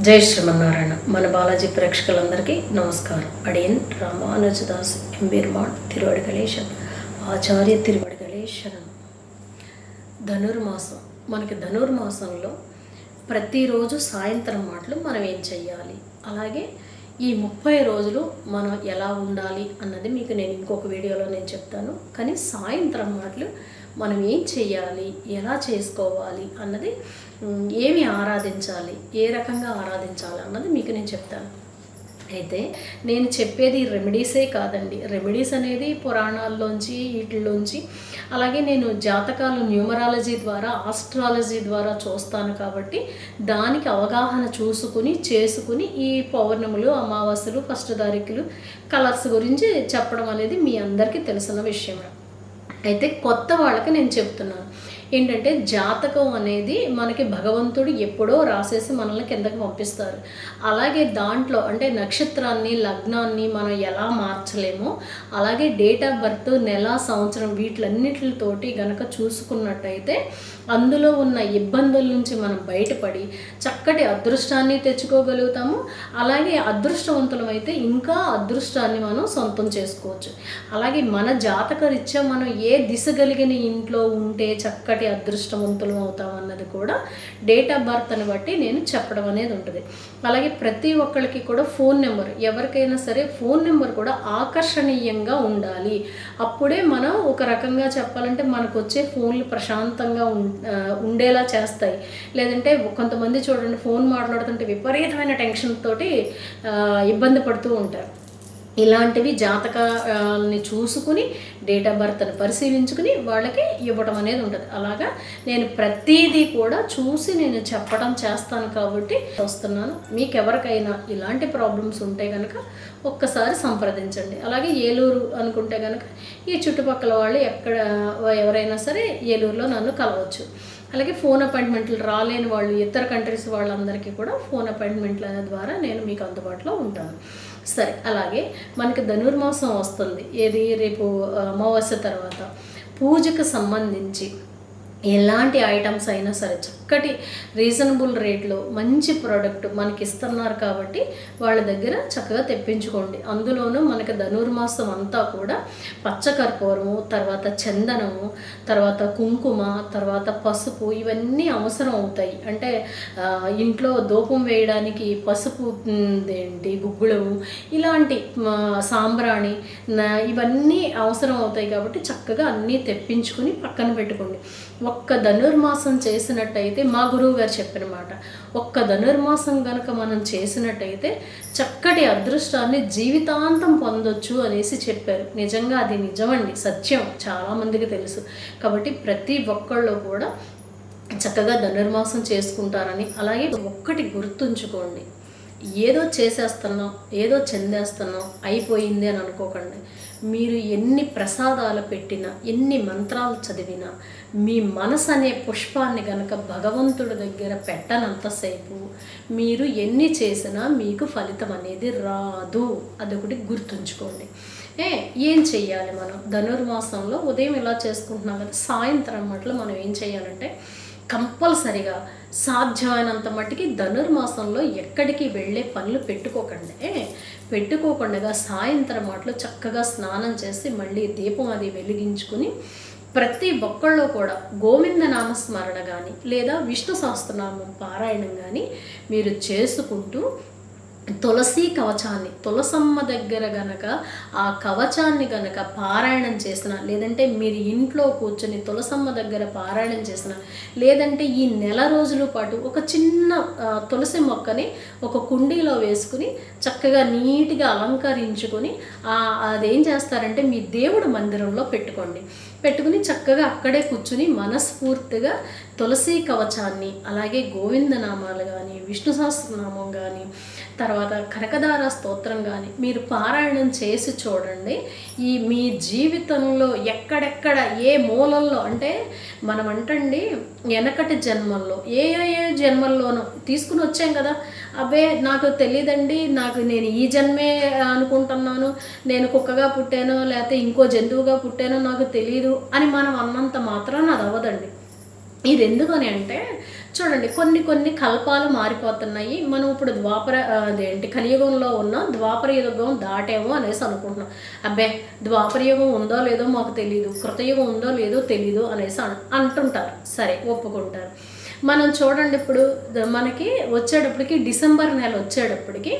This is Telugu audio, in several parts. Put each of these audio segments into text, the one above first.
జై శ్రీమన్నారాయణ. మన బాలాజీ ప్రేక్షకులందరికీ నమస్కారం. అడియన్ రామానుజదాస్ ఎంబీర్మాన్ తిరువడిగళేశన్ ఆచార్య తిరువడిగళేశన్. ధనుర్మాసం. మనకి ధనుర్మాసంలో ప్రతిరోజు సాయంత్రం మాటలు మనం ఏం చెయ్యాలి, అలాగే ఈ 30 రోజులు మనం ఎలా ఉండాలి అన్నది మీకు నేను ఇంకొక వీడియోలో నేను చెప్తాను. కానీ సాయంత్రం మాటలు మనం ఏం చెయ్యాలి, ఎలా చేసుకోవాలి అన్నది, ఏమి ఆరాధించాలి, ఏ రకంగా ఆరాధించాలి అన్నది మీకు నేను చెప్తాను. అయితే నేను చెప్పేది రెమెడీసే కాదండి. రెమెడీస్ అనేది పురాణాల్లోంచి వీటిల్లోంచి, అలాగే నేను జాతకాలు న్యూమరాలజీ ద్వారా, ఆస్ట్రాలజీ ద్వారా చూస్తాను కాబట్టి దానికి అవగాహన చేసుకుని ఈ పౌర్ణములు, అమావాస్యలు, ఫస్ట్ తారీఖులు, కలర్స్ గురించి చెప్పడం అనేది మీ అందరికీ తెలిసిన విషయమే. అయితే కొత్త వాళ్ళకి నేను చెప్తున్నాను ఏంటంటే, జాతకం అనేది మనకి భగవంతుడు ఎప్పుడో రాసేసి మనల్ని కిందకి పంపిస్తారు. అలాగే దాంట్లో అంటే నక్షత్రాన్ని, లగ్నాన్ని మనం ఎలా మార్చలేమో, అలాగే డేట్ ఆఫ్ బర్త్, నెల, సంవత్సరం వీటిలన్నిటితోటి గనక చూసుకున్నట్టయితే అందులో ఉన్న ఇబ్బందుల నుంచి మనం బయటపడి చక్కటి అదృష్టాన్ని తెచ్చుకోగలుగుతాము. అలాగే అదృష్టవంతులం అయితే ఇంకా అదృష్టాన్ని మనం సొంతం చేసుకోవచ్చు. అలాగే మన జాతక రీత్యా మనం ఏ దిశ కలిగిన ఇంట్లో ఉంటే చక్కటి అదృష్టవంతులం అవుతాం అన్నది కూడా డేట్ ఆఫ్ బర్త్ని బట్టి నేను చెప్పడం అనేది ఉంటుంది. అలాగే ప్రతి ఒక్కరికి కూడా ఫోన్ నెంబర్, ఎవరికైనా సరే ఫోన్ నెంబర్ కూడా ఆకర్షణీయంగా ఉండాలి. అప్పుడే మనం ఒక రకంగా చెప్పాలంటే మనకు వచ్చే ఫోన్లు ప్రశాంతంగా ఉండేలా చేస్తాయి. లేదంటే కొంతమంది చూడండి, ఫోన్ మాట్లాడుతుంటే విపరీతమైన టెన్షన్ తోటి ఇబ్బంది పడుతూ ఉంటారు. ఇలాంటివి జాతకాన్ని చూసుకుని, డేట్ ఆఫ్ బర్త్ని పరిశీలించుకుని వాళ్ళకి ఇవ్వడం అనేది ఉంటుంది. అలాగా నేను ప్రతిదీ కూడా చూసి నేను చెప్పడం చేస్తాను కాబట్టి వస్తున్నాను. మీకు ఎవరికైనా ఇలాంటి ప్రాబ్లమ్స్ ఉంటే కనుక ఒక్కసారి సంప్రదించండి. అలాగే ఏలూరు అనుకుంటే కనుక ఈ చుట్టుపక్కల వాళ్ళు ఎవరైనా సరే ఏలూరులో నన్ను కలవచ్చు. అలాగే ఫోన్ అపాయింట్మెంట్లు రాలేని వాళ్ళు, ఇతర కంట్రీస్ వాళ్ళందరికీ కూడా ఫోన్ అపాయింట్మెంట్ల ద్వారా నేను మీకు అందుబాటులో ఉంటాను. సరే, అలాగే మనకి ధనుర్మాసం వస్తుంది. ఏది రేపు అమావాస్య తర్వాత పూజకు సంబంధించి ఎలాంటి ఐటమ్స్ అయినా సరే చక్కటి రీజనబుల్ రేట్లో మంచి ప్రోడక్ట్ మనకి ఇస్తున్నారు కాబట్టి వాళ్ళ దగ్గర చక్కగా తెప్పించుకోండి. అందులోనూ మనకి ధనుర్మాసం అంతా కూడా పచ్చకర్పూరము, తర్వాత చందనము, తర్వాత కుంకుమ, తర్వాత పసుపు ఇవన్నీ అవసరం అవుతాయి. అంటే ఇంట్లో ధూపం వేయడానికి పసుపు, గుగ్గుళము, ఇలాంటి సాంబ్రాణి ఇవన్నీ అవసరం అవుతాయి కాబట్టి చక్కగా అన్నీ తెప్పించుకుని పక్కన పెట్టుకోండి. ఒక్క ధనుర్మాసం చేసినట్టయితే, మా గురువు గారు చెప్పిన మాట, ఒక్క ధనుర్మాసం కనుక మనం చేసినట్టయితే చక్కటి అదృష్టాన్ని జీవితాంతం పొందొచ్చు అనేసి చెప్పారు. నిజంగా అది నిజమండి, సత్యం, చాలామందికి తెలుసు. కాబట్టి ప్రతి ఒక్కళ్ళు కూడా చక్కగా ధనుర్మాసం చేసుకుంటారని. అలాగే ఒక్కటి గుర్తుంచుకోండి, ఏదో చేసేస్తున్నాం, ఏదో చెందేస్తున్నాం, అయిపోయింది అని అనుకోకండి. మీరు ఎన్ని ప్రసాదాలు పెట్టినా, ఎన్ని మంత్రాలు చదివినా, మీ మనసు అనే పుష్పాన్ని గనక భగవంతుడి దగ్గర పెట్టనంతసేపు మీరు ఎన్ని చేసినా మీకు ఫలితం అనేది రాదు. అదొకటి గుర్తుంచుకోండి. ఏం చెయ్యాలి మనం ధనుర్మాసంలో? ఉదయం ఇలా చేసుకుంటున్నాం కదా, సాయంత్రం మట్లు మనం ఏం చేయాలంటే కంపల్సరిగా సాధ్యమైనంత మట్టికి ధనుర్మాసంలో ఎక్కడికి వెళ్ళే పనులు పెట్టుకోకుండా సాయంత్రం మాటలు చక్కగా స్నానం చేసి మళ్ళీ దీపం అది వెలిగించుకుని ప్రతి ఒక్కళ్ళు కూడా గోవింద నామస్మరణ కానీ లేదా విష్ణు సహస్రనామం పారాయణం కానీ మీరు చేసుకుంటూ తులసి కవచాన్ని, తులసమ్మ దగ్గర గనక ఆ కవచాన్ని గనక పారాయణం చేసిన, లేదంటే మీరు ఇంట్లో కూర్చొని తులసమ్మ దగ్గర పారాయణం చేసిన, లేదంటే ఈ నెల రోజుల పాటు ఒక చిన్న తులసి మొక్కని ఒక కుండీలో వేసుకుని చక్కగా నీట్గా అలంకరించుకొని అదేం చేస్తారంటే మీ దేవుడు మందిరంలో పెట్టుకుని చక్కగా అక్కడే కూర్చుని మనస్ఫూర్తిగా తులసి కవచాన్ని, అలాగే గోవిందనామాలు కానీ, విష్ణు సహస్రనామం కానీ, తర్వాత కనకదార స్తోత్రం కానీ మీరు పారాయణం చేసి చూడండి. మీ జీవితంలో ఎక్కడెక్కడ ఏ మూలల్లో, అంటే మనం అంటండి వెనకటి జన్మల్లో ఏ జన్మల్లోనో తీసుకుని వచ్చాం కదా, అబ్బే నాకు తెలియదండి, నేను ఈ జన్మే అనుకుంటున్నాను, నేను కుక్కగా పుట్టానో లేకపోతే ఇంకో జంతువుగా పుట్టానో నాకు తెలియదు అని మనం అన్నంత మాత్రాన అది అవ్వదండి. ఇది ఎందుకని అంటే చూడండి కొన్ని కొన్ని కల్పాలు మారిపోతున్నాయి. మనం ఇప్పుడు కలియుగంలో ఉన్న ద్వాపర యుగం దాటేమో అనేసి అనుకుంటున్నాం. అబ్బే ద్వాపర యుగం ఉందో లేదో మాకు తెలియదు, కృతయుగం ఉందో లేదో తెలీదు అనేసి అంటుంటారు. సరే, ఒప్పుకుంటారు. మనం చూడండి, ఇప్పుడు మనకి వచ్చేటప్పటికి డిసెంబర్ నెల వచ్చేటప్పటికి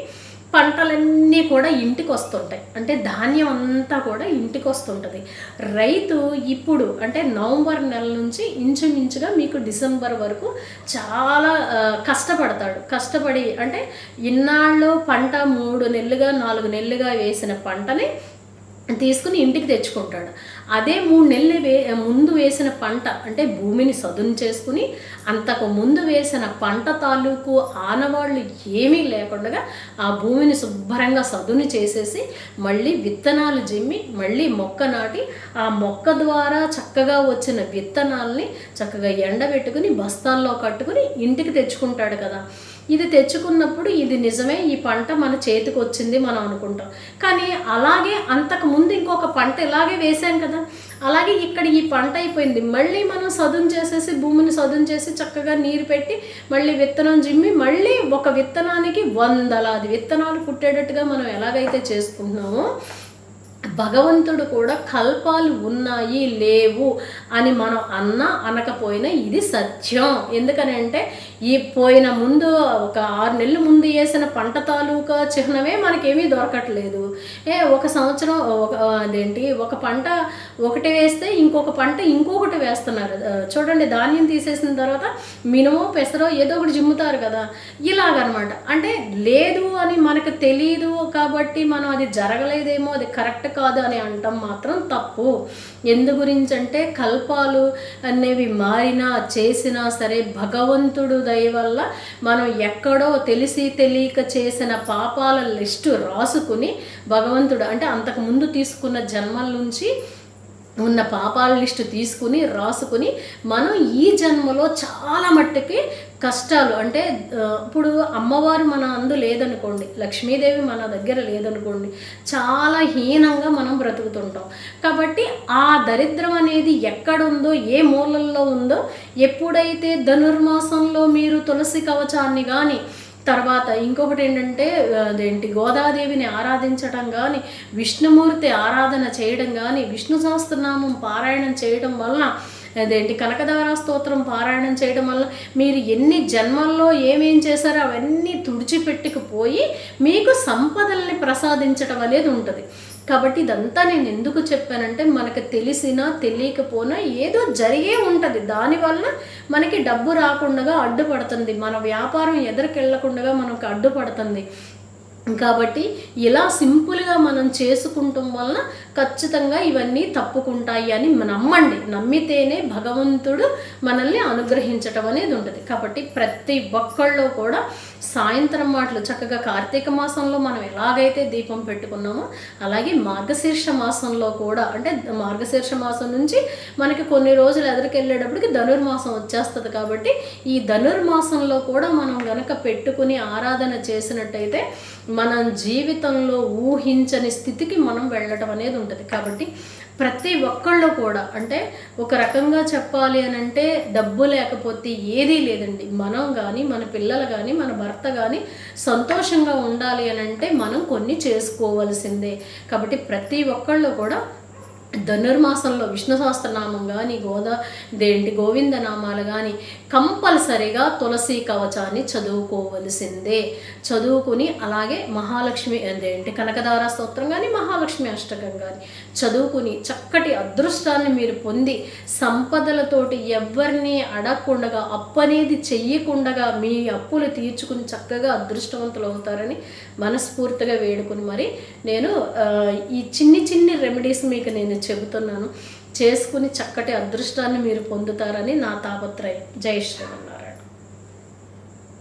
పంటలన్నీ కూడా ఇంటికి వస్తుంటాయి. అంటే ధాన్యం అంతా కూడా ఇంటికి వస్తుంటుంది. రైతు ఇప్పుడు అంటే నవంబర్ నెల నుంచి ఇంచుమించుగా మీకు డిసెంబర్ వరకు చాలా కష్టపడి అంటే ఇన్నాళ్ళు పంట 3 నెలలుగా 4 నెలలుగా వేసిన పంటని తీసుకుని ఇంటికి తెచ్చుకుంటాడు. అదే 3 నెలలు ముందు వేసిన పంట అంటే భూమిని సదును చేసుకుని అంతకు ముందు వేసిన పంట తాలూకు ఆనవాళ్ళు ఏమీ లేకుండా ఆ భూమిని శుభ్రంగా సదును చేసేసి మళ్ళీ విత్తనాలు జిమ్మి మళ్ళీ మొక్క నాటి ఆ మొక్క ద్వారా చక్కగా వచ్చిన విత్తనాలని చక్కగా ఎండబెట్టుకుని బస్తాల్లో కట్టుకుని ఇంటికి తెచ్చుకుంటాడు కదా. ఇది తెచ్చుకున్నప్పుడు ఇది నిజమే, ఈ పంట మన చేతికి వచ్చింది మనం అనుకుంటాం. కానీ అలాగే అంతకుముందు ఇంకొక పంట ఇలాగే వేసాం కదా, అలాగే ఇక్కడ ఈ పంట అయిపోయింది. మళ్ళీ మనం సదును చేసేసి భూమిని సదును చేసి చక్కగా నీరు పెట్టి మళ్ళీ విత్తనం జిమ్మి మళ్ళీ ఒక విత్తనానికి 100 విత్తనాలు పుట్టేటట్టుగా మనం ఎలాగైతే చేసుకుంటున్నామో భగవంతుడు కూడా కల్పాలు ఉన్నాయి లేవు అని మనం అనకపోయినా ఇది సత్యం. ఎందుకని అంటే ఈ పోయిన ముందు ఒక 6 నెలల ముందు వేసిన పంట తాలూకా చిహ్నమే మనకేమీ దొరకట్లేదు. ఒక సంవత్సరం ఒక పంట ఒకటి వేస్తే ఇంకొక పంట ఇంకొకటి వేస్తున్నారు. చూడండి, ధాన్యం తీసేసిన తర్వాత మినుమో పెసరో ఏదో ఒకటి జిమ్ముతారు కదా, ఇలాగనమాట. అంటే లేదు అని మనకు తెలియదు కాబట్టి మనం అది జరగలేదేమో, అది కరెక్ట్ కాదు అని అంటాం మాత్రం తప్పు. ఎందు గురించి అంటే కల్పాలు అనేవి మారినా చేసినా సరే భగవంతుడు దయ వల్ల మనం ఎక్కడో తెలిసి తెలియక చేసిన పాపాల లిస్టు రాసుకుని భగవంతుడు అంటే అంతకుముందు తీసుకున్న జన్మల నుంచి ఉన్న పాపాల లిస్టు తీసుకుని రాసుకుని మనం ఈ జన్మలో చాలా మట్టుకి కష్టాలు అంటే ఇప్పుడు అమ్మవారు మన అందు లేదనుకోండి, లక్ష్మీదేవి మన దగ్గర లేదనుకోండి, చాలా హీనంగా మనం బ్రతుకుతుంటాం. కాబట్టి ఆ దరిద్రం అనేది ఎక్కడుందో ఏ మూలల్లో ఉందో ఎప్పుడైతే ధనుర్మాసంలో మీరు తులసి కవచాన్ని కానీ తర్వాత ఇంకొకటి ఏంటంటే గోదాదేవిని ఆరాధించడం కానీ విష్ణుమూర్తి ఆరాధన చేయడం కానీ విష్ణు సహస్రనామం పారాయణం చేయడం వలన కనకదార స్తోత్రం పారాయణం చేయడం వల్ల మీరు ఎన్ని జన్మల్లో ఏమేం చేశారో అవన్నీ తుడిచిపెట్టుకుపోయి మీకు సంపదల్ని ప్రసాదించడం అనేది ఉంటుంది. కాబట్టి ఇదంతా నేను ఎందుకు చెప్పానంటే మనకు తెలిసినా తెలియకపోయినా ఏదో జరిగే ఉంటుంది, దానివల్ల మనకి డబ్బు రాకుండా అడ్డుపడుతుంది, మన వ్యాపారం ఎదురుకెళ్ళకుండా మనకు అడ్డుపడుతుంది. కాబట్టి ఇలా సింపుల్గా మనం చేసుకుంటాం వలన ఖచ్చితంగా ఇవన్నీ తప్పుకుంటాయి అని నమ్మండి. నమ్మితేనే భగవంతుడు మనల్ని అనుగ్రహించటం అనేది ఉంటుంది. కాబట్టి ప్రతి ఒక్కళ్ళు కూడా సాయంత్రం మాటలు చక్కగా కార్తీక మాసంలో మనం ఎలాగైతే దీపం పెట్టుకున్నామో అలాగే మార్గశీర్ష మాసంలో కూడా అంటే మార్గశీర్ష మాసం నుంచి మనకి కొన్ని రోజులు ఎదురుకెళ్ళేటప్పటికి ధనుర్మాసం వచ్చేస్తుంది. కాబట్టి ఈ ధనుర్మాసంలో కూడా మనం గనక పెట్టుకుని ఆరాధన చేసినట్టయితే మన జీవితంలో ఊహించని స్థితికి మనం వెళ్ళటం అనేది ఉంటుంది. కాబట్టి ప్రతి ఒక్కళ్ళు కూడా అంటే ఒక రకంగా చెప్పాలి అని అంటే డబ్బు లేకపోతే ఏదీ లేదండి. మనం కానీ మన పిల్లలు కానీ మన భర్త కానీ సంతోషంగా ఉండాలి అని అంటే మనం కొన్ని చేసుకోవాల్సిందే. కాబట్టి ప్రతి ఒక్కళ్ళు కూడా ధనుర్మాసంలో విష్ణు సహస్రనామం కానీ గోవింద నామాలు కానీ కంపల్సరిగా తులసి కవచాన్ని చదువుకోవలసిందే. చదువుకుని అలాగే మహాలక్ష్మి కనకదార స్తోత్రం కానీ మహాలక్ష్మి అష్టకం కానీ చదువుకుని చక్కటి అదృష్టాన్ని మీరు పొంది సంపదలతోటి ఎవరిని అడగకుండా అప్పు అనేది చెయ్యకుండా మీ అప్పులు తీర్చుకుని చక్కగా అదృష్టవంతులు అవుతారని మనస్ఫూర్తిగా వేడుకుని మరి నేను ఈ చిన్ని రెమెడీస్ మీకు నేను చెబుతున్నాను. చేసుకుని చక్కటి అదృష్టాన్ని మీరు పొందుతారని నా తాపత్రయం. జై శ్రీమన్నారాయణ.